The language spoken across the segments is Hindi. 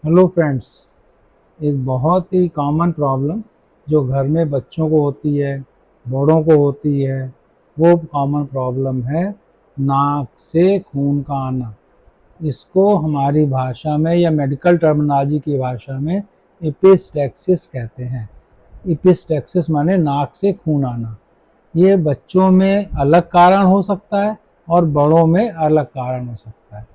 Hello friends. एक बहुत ही कॉमन प्रॉब्लम जो घर में बच्चों को होती है, बड़ों को होती है, वो कॉमन प्रॉब्लम है नाक से खून का आना। इसको हमारी भाषा में या मेडिकल टर्मिनोलॉजी की भाषा में एपिस्टैक्सिस कहते हैं। एपिस्टैक्सिस माने नाक से खून आना। ये बच्चों में अलग कारण हो सकता है और बड़ों में अलग कारण हो सकता है।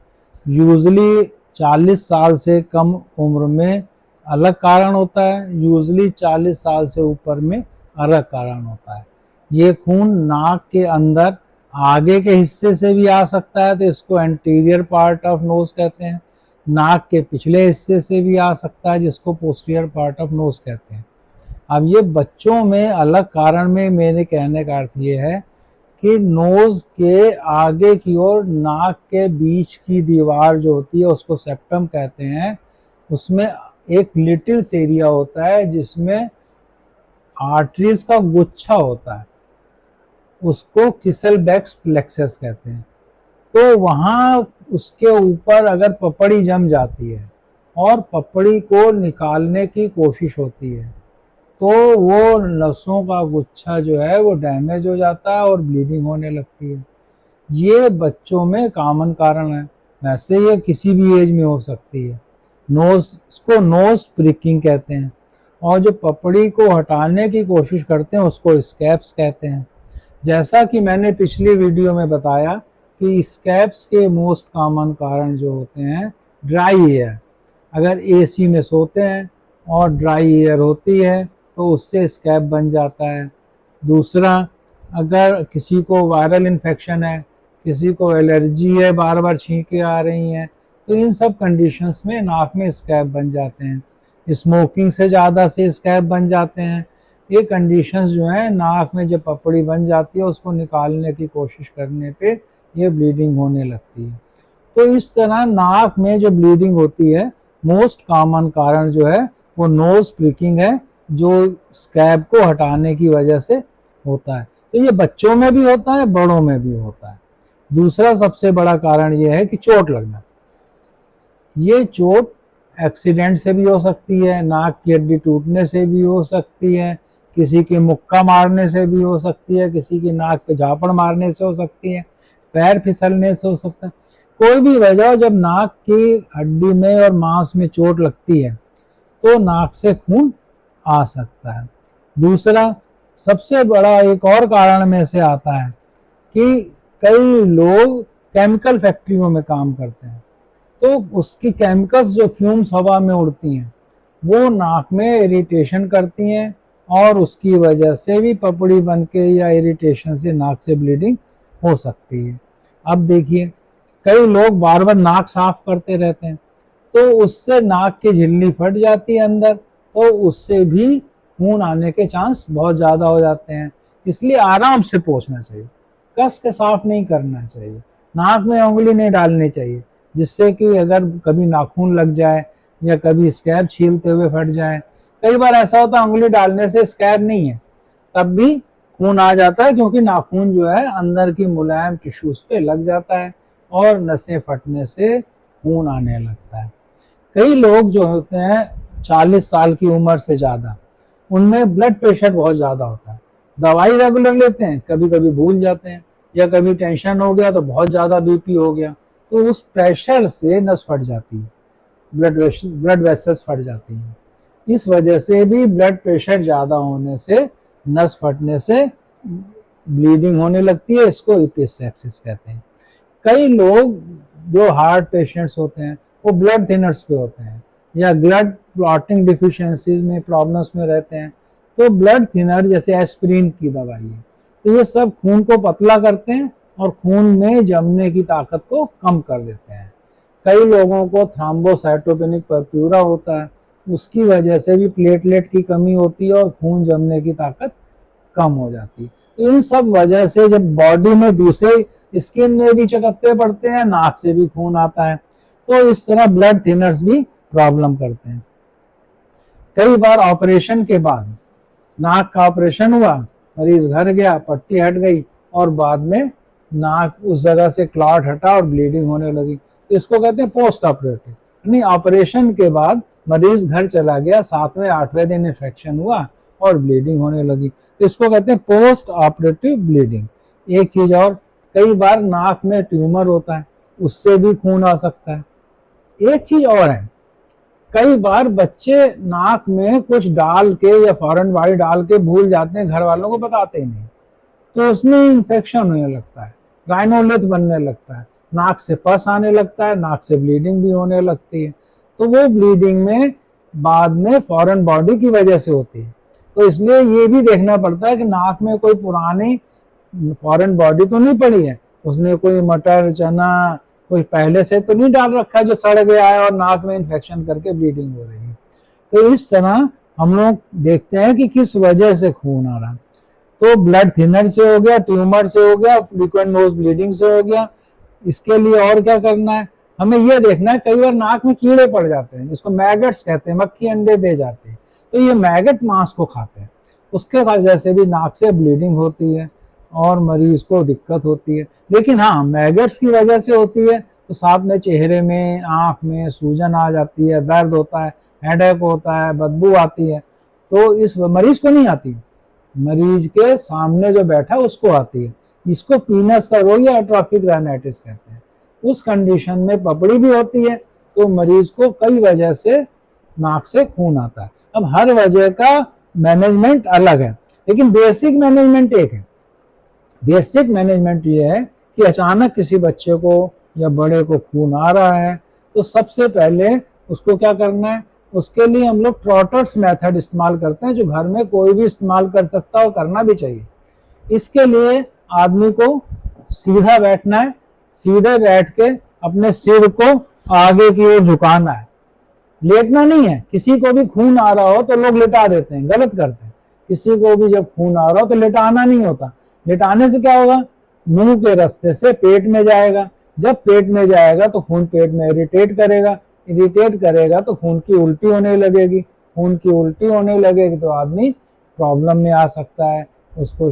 यूजली 40 साल से कम उम्र में अलग कारण होता है, यूजली 40 साल से ऊपर में अलग कारण होता है। ये खून नाक के अंदर आगे के हिस्से से भी आ सकता है, तो इसको एंटीरियर पार्ट ऑफ नोज कहते हैं। नाक के पिछले हिस्से से भी आ सकता है, जिसको पोस्टीरियर पार्ट ऑफ नोज कहते हैं। अब ये बच्चों में अलग कारण में मेरे कहने का अर्थ ये है कि नोज के आगे की ओर नाक के बीच की दीवार जो होती है उसको सेप्टम कहते हैं। उसमें एक लिटिल एरिया होता है जिसमें आर्टरीज का गुच्छा होता है, उसको किसेलबैक्स प्लेक्सस कहते हैं। तो वहां उसके ऊपर अगर पपड़ी जम जाती है और पपड़ी को निकालने की कोशिश होती है तो वो नसों का गुच्छा जो है वो डैमेज हो जाता है और ब्लीडिंग होने लगती है। ये बच्चों में कॉमन कारण है। वैसे ये किसी भी एज में हो सकती है। नोज इसको नोज प्रिकिंग कहते हैं, और जो पपड़ी को हटाने की कोशिश करते हैं उसको स्कैब्स कहते हैं। जैसा कि मैंने पिछली वीडियो में बताया कि स्कैब्स के मोस्ट कॉमन कारण जो होते हैं ड्राई एयर। अगर एसी में सोते हैं और ड्राई एयर होती है तो उससे स्कैब बन जाता है। दूसरा, अगर किसी को वायरल इन्फेक्शन है, किसी को एलर्जी है, बार बार छींकें आ रही हैं, तो इन सब कंडीशंस में नाक में स्कैब बन जाते हैं। स्मोकिंग से ज़्यादा से स्कैब बन जाते हैं। ये कंडीशंस जो है नाक में जब पपड़ी बन जाती है उसको निकालने की कोशिश करने पे ये ब्लीडिंग होने लगती है। तो इस तरह नाक में जो ब्लीडिंग होती है मोस्ट कॉमन कारण जो है वो नोज प्रिकिंग है, जो स्कैब को हटाने की वजह से होता है। तो ये बच्चों में भी होता है, बड़ों में भी होता है। दूसरा सबसे बड़ा कारण ये है कि चोट लगना। ये चोट एक्सीडेंट से भी हो सकती है, नाक की हड्डी टूटने से भी हो सकती है, किसी की मुक्का मारने से भी हो सकती है, किसी की नाक पे झापड़ मारने से हो सकती है, पैर फिसलने से हो सकता है। कोई भी वजह जब नाक की हड्डी में और मांस में चोट लगती है तो नाक से खून आ सकता है। दूसरा सबसे बड़ा एक और कारण में से आता है कि कई लोग केमिकल फैक्ट्रियों में काम करते हैं, तो उसकी केमिकल्स जो फ्यूम्स हवा में उड़ती हैं वो नाक में इरिटेशन करती हैं और उसकी वजह से भी पपड़ी बन के या इरिटेशन से नाक से ब्लीडिंग हो सकती है। अब देखिए, कई लोग बार बार नाक साफ करते रहते हैं तो उससे नाक की झिल्ली फट जाती है अंदर, तो उससे भी खून आने के चांस बहुत ज़्यादा हो जाते हैं। इसलिए आराम से पोंछना चाहिए, कस के साफ नहीं करना चाहिए, नाक में उंगली नहीं डालनी चाहिए, जिससे कि अगर कभी नाखून लग जाए या कभी स्कैब छीलते हुए फट जाए। कई बार ऐसा होता है उंगली डालने से स्कैब नहीं है, तब भी खून आ जाता है, क्योंकि नाखून जो है अंदर की मुलायम टिश्यूज पे लग जाता है और नसें फटने से खून आने लगता है। कई लोग जो होते हैं 40 साल की उम्र से ज़्यादा, उनमें ब्लड प्रेशर बहुत ज़्यादा होता है। दवाई रेगुलर लेते हैं, कभी कभी भूल जाते हैं, या कभी टेंशन हो गया तो बहुत ज़्यादा बीपी हो गया, तो उस प्रेशर से नस फट जाती है, ब्लड वेसल्स फट जाती हैं। इस वजह से भी ब्लड प्रेशर ज़्यादा होने से नस फटने से ब्लीडिंग होने लगती है। इसको एपिस्टैक्सिस कहते हैं। कई लोग जो हार्ट पेशेंट्स होते हैं वो ब्लड थिनर्स पे होते हैं या ब्लड क्लॉटिंग डिफिशियंसीज में प्रॉब्लम्स में रहते हैं, तो ब्लड थिनर जैसे एस्पिरिन की दवाई है, तो ये सब खून को पतला करते हैं और खून में जमने की ताकत को कम कर देते हैं। कई लोगों को थ्रोम्बोसाइटोपेनिक परफ्यूरा होता है, उसकी वजह से भी प्लेटलेट की कमी होती है और खून जमने की ताकत कम हो जाती है। तो इन सब वजह से जब बॉडी में दूसरे स्किन में भी चकत्ते पड़ते हैं, नाक से भी खून आता है, तो इस तरह ब्लड थिनर्स भी प्रॉब्लम करते हैं। कई बार ऑपरेशन के बाद, नाक का ऑपरेशन हुआ, मरीज घर गया, पट्टी हट गई और बाद में नाक उस जगह से क्लॉट हटा और ब्लीडिंग होने लगी, तो इसको कहते हैं पोस्ट ऑपरेटिव, नहीं, ऑपरेशन के बाद मरीज घर चला गया, 7वें 8वें दिन इन्फेक्शन हुआ और ब्लीडिंग होने लगी, तो इसको कहते हैं पोस्ट ऑपरेटिव ब्लीडिंग। एक चीज और, कई बार नाक में ट्यूमर होता है, उससे भी खून आ सकता है। एक चीज और है, कई बार बच्चे नाक में कुछ डाल के या फॉरेन बॉडी डाल के भूल जाते हैं, घर वालों को बताते ही नहीं, तो उसमें इन्फेक्शन होने लगता है, राइनोलिथ बनने लगता है, नाक से पस आने लगता है, नाक से ब्लीडिंग भी होने लगती है। तो वो ब्लीडिंग में बाद में फॉरेन बॉडी की वजह से होती है। तो इसलिए ये भी देखना पड़ता है कि नाक में कोई पुरानी फॉरेन बॉडी तो नहीं पड़ी है, उसने कोई मटर चना कोई पहले से तो नहीं डाल रखा है जो सड़ गया है और नाक में इन्फेक्शन करके ब्लीडिंग हो रही है। तो इस तरह हम लोग देखते हैं कि किस वजह से खून आ रहा है। तो ब्लड थिनर से हो गया, ट्यूमर से हो गया, फ्रीक्वेंट नोज ब्लीडिंग से हो गया। इसके लिए और क्या करना है, हमें यह देखना है, कई बार नाक में कीड़े पड़ जाते हैं जिसको मैगट्स कहते हैं, मक्खी अंडे दे जाते हैं, तो ये मैगट मांस को खाते हैं, उसके वजह से भी नाक से ब्लीडिंग होती है और मरीज को दिक्कत होती है। लेकिन हाँ, मैगट्स की वजह से होती है तो साथ में चेहरे में, आंख में सूजन आ जाती है, दर्द होता है, हेडेक होता है, बदबू आती है। तो इस मरीज को नहीं आती, मरीज के सामने जो बैठा है उसको आती है। इसको पीनस का रोग या एट्रोफिक राइनाइटिस कहते हैं। उस कंडीशन में पपड़ी भी होती है, तो मरीज को कई वजह से नाक से खून आता है। अब हर वजह का मैनेजमेंट अलग है, लेकिन बेसिक मैनेजमेंट एक है। बेसिक मैनेजमेंट ये है कि अचानक किसी बच्चे को या बड़े को खून आ रहा है, तो सबसे पहले उसको क्या करना है, उसके लिए हम लोग ट्रॉटर्स मेथड इस्तेमाल करते हैं, जो घर में कोई भी इस्तेमाल कर सकता है और करना भी चाहिए। इसके लिए आदमी को सीधा बैठना है, सीधे बैठ के अपने सिर को आगे की ओर झुकाना है, लेटना नहीं है। किसी को भी खून आ रहा हो तो लोग लेटा देते हैं, गलत करते हैं। किसी को भी जब खून आ रहा हो तो लेटाना नहीं होता। लेटाने से क्या होगा, मुंह के रास्ते से पेट में जाएगा, जब पेट में जाएगा तो खून पेट में इरिटेट करेगा, इरिटेट करेगा तो खून की उल्टी होने लगेगी, खून की उल्टी होने लगेगी तो आदमी प्रॉब्लम में आ सकता है, उसको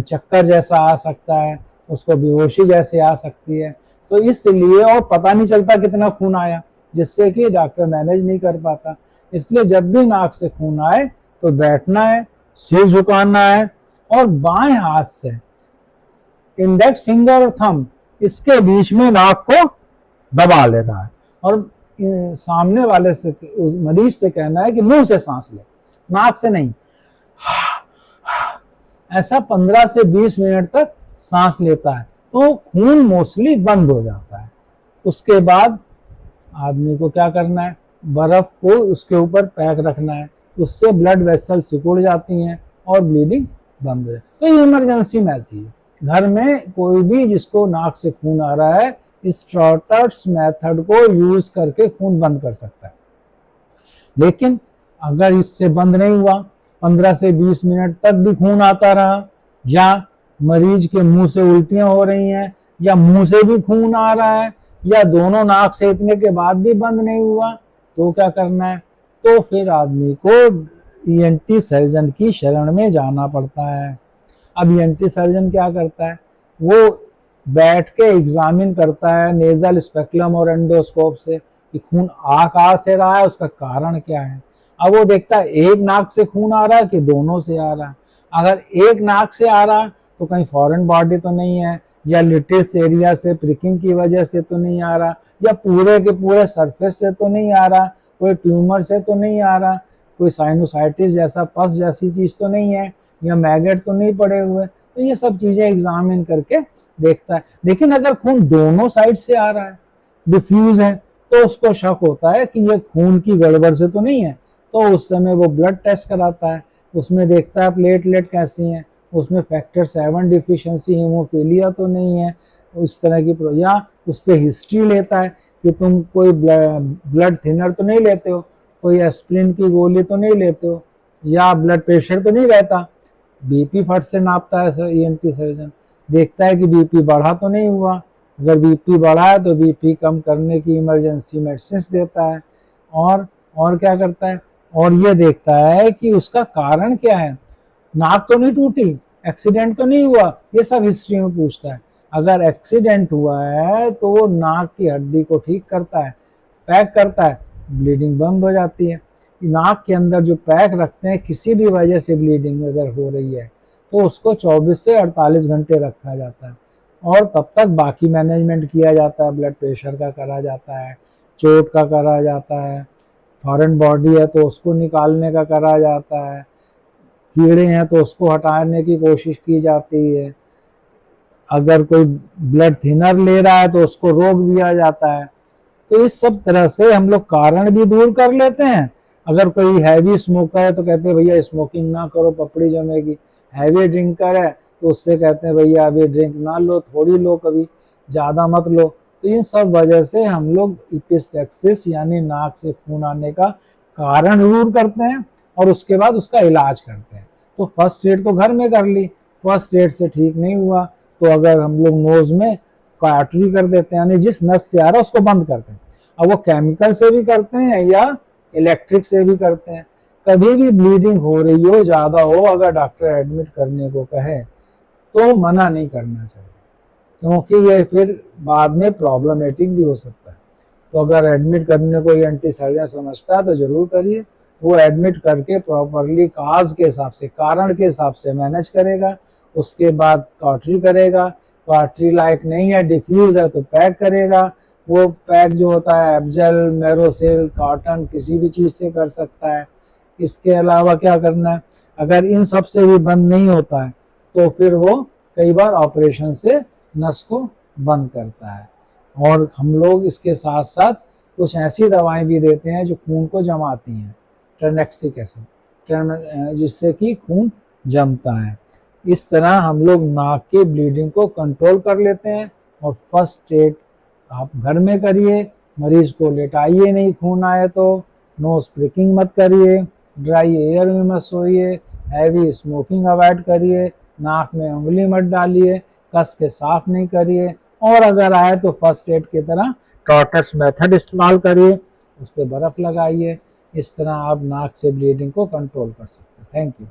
चक्कर जैसा आ सकता है, उसको बेहोशी जैसे आ सकती है। तो इसलिए, और पता नहीं चलता कितना खून आया, जिससे कि डॉक्टर मैनेज नहीं कर पाता। इसलिए जब भी नाक से खून आए तो बैठना है, सिर झुकाना है और बाएं हाथ से इंडेक्स फिंगर और थंब इसके बीच में नाक को दबा लेना है और सामने वाले से, उस मरीज से कहना है कि मुंह से सांस ले, नाक से नहीं। ऐसा 15 से 20 मिनट तक सांस लेता है तो खून मोस्टली बंद हो जाता है। उसके बाद आदमी को क्या करना है, बर्फ को उसके ऊपर पैक रखना है, उससे ब्लड वेसल सिकुड़ जाती हैं और ब्लीडिंग बंद हो जाती है। तो ये इमरजेंसी मेथड है। घर में कोई भी जिसको नाक से खून आ रहा है, इस ट्रॉटर्स मेथड को यूज करके खून बंद कर सकता है। लेकिन अगर इससे बंद नहीं हुआ, 15 से 20 मिनट तक भी खून आता रहा, या मरीज के मुंह से उल्टियां हो रही हैं, या मुंह से भी खून आ रहा है, या दोनों नाक से इतने के बाद भी बंद नहीं हुआ, तो क्या करना है, तो फिर आदमी को ईएनटी सर्जन की शरण में जाना पड़ता है। अब ईएनटी सर्जन क्या करता है, वो बैठ के एग्जामिन करता है नेजल स्पेकुलम और एंडोस्कोप से कि खून आ कहाँ से रहा है, उसका कारण क्या है। अब वो देखता है एक नाक से खून आ रहा है कि दोनों से आ रहा है। अगर एक नाक से आ रहा है तो कहीं फॉरेन बॉडी तो नहीं है, या लिटिस एरिया से प्रिकिंग की वजह से तो नहीं आ रहा, या पूरे के पूरे सरफेस से तो नहीं आ रहा, कोई ट्यूमर से तो नहीं आ रहा, कोई साइनोसाइटिस जैसा पस जैसी चीज तो नहीं है, या मैगेट तो नहीं पड़े हुए। तो ये सब चीजें एग्जामिन करके देखता है। लेकिन अगर खून दोनों साइड से आ रहा है, डिफ्यूज है, तो उसको शक होता है कि ये खून की गड़बड़ से तो नहीं है, तो उस समय वो ब्लड टेस्ट कराता है, उसमें देखता है प्लेटलेट कैसी हैं, उसमें फैक्टर 7 डिफिशिएंसी हीमोफीलिया तो नहीं है, इस तरह की, या उससे हिस्ट्री लेता है कि तुम कोई ब्लड थिनर तो नहीं लेते हो, कोई एस्प्रिन की गोली तो नहीं लेते हो, या ब्लड प्रेशर तो नहीं रहता। बीपी फट से नापता है ईएनटी सर्जन, देखता है कि बीपी बढ़ा तो नहीं हुआ, अगर बीपी बढ़ा है तो बीपी कम करने की इमरजेंसी मेडिसिन देता है। और क्या करता है, और ये देखता है कि उसका कारण क्या है, नाक तो नहीं टूटी, एक्सीडेंट तो नहीं हुआ, ये सब हिस्ट्री में पूछता है। अगर एक्सीडेंट हुआ है तो वो नाक की हड्डी को ठीक करता है, पैक करता है, ब्लीडिंग बंद हो जाती है। नाक के अंदर जो पैक रखते हैं, किसी भी वजह से ब्लीडिंग अगर हो रही है तो उसको 24 से 48 घंटे रखा जाता है और तब तक बाकी मैनेजमेंट किया जाता है। ब्लड प्रेशर का करा जाता है, चोट का करा जाता है, फॉरेन बॉडी है तो उसको निकालने का करा जाता है, कीड़े हैं तो उसको हटाने की कोशिश की जाती है, अगर कोई ब्लड थिनर ले रहा है तो उसको रोक दिया जाता है। तो इस सब तरह से हम लोग कारण भी दूर कर लेते हैं। अगर कोई हैवी स्मोकर है तो कहते हैं भैया स्मोकिंग ना करो, पपड़ी जमेगी। हैवी ड्रिंकर है तो उससे कहते हैं भैया अभी ड्रिंक ना लो, थोड़ी लो, कभी ज़्यादा मत लो। तो इन सब वजह से हम लोग इपिस्टैक्सिस यानी नाक से खून आने का कारण दूर करते हैं और उसके बाद उसका इलाज करते हैं। तो फर्स्ट एड तो घर में कर ली, फर्स्ट एड से ठीक नहीं हुआ तो अगर हम लोग नोज में आर्टरी कर देते हैं, यानी जिस नस से आ रहा है उसको बंद करते हैं। अब वो केमिकल से भी करते हैं या इलेक्ट्रिक से भी करते हैं। कभी भी ब्लीडिंग हो रही हो, ज़्यादा हो, अगर डॉक्टर एडमिट करने को कहे तो मना नहीं करना चाहिए, क्योंकि ये फिर बाद में प्रॉब्लमेटिक भी हो सकता है। तो अगर एडमिट करने को एंटी सर्जन समझता है तो जरूर करिए। वो एडमिट करके प्रॉपरली काज के हिसाब से, कारण के हिसाब से मैनेज करेगा, उसके बाद कॉटरी करेगा। कॉटरी लायक नहीं है, डिफ्यूज है तो पैक करेगा। वो पैक जो होता है एब्जल, मेरोसिल, कॉटन, किसी भी चीज़ से कर सकता है। इसके अलावा क्या करना है, अगर इन सब से भी बंद नहीं होता है तो फिर वो कई बार ऑपरेशन से नस को बंद करता है। और हम लोग इसके साथ साथ कुछ ऐसी दवाएं भी देते हैं जो खून को जमाती हैं, ट्रेनेक्सिक एसिड, जिससे कि खून जमता है। इस तरह हम लोग नाक के ब्लीडिंग को कंट्रोल कर लेते हैं। और फर्स्ट एड आप घर में करिए, मरीज को लेटाइए नहीं खून आए तो, नोज प्रिकिंग मत करिए, ड्राई एयर में मत सोइए, हैवी स्मोकिंग अवॉइड करिए, नाक में उंगली मत डालिए, कस के साफ नहीं करिए, और अगर आए तो फर्स्ट एड की तरह टॉर्टस मेथड इस्तेमाल करिए, उस पर बर्फ लगाइए। इस तरह आप नाक से ब्लीडिंग को कंट्रोल कर सकते हैं। Thank you.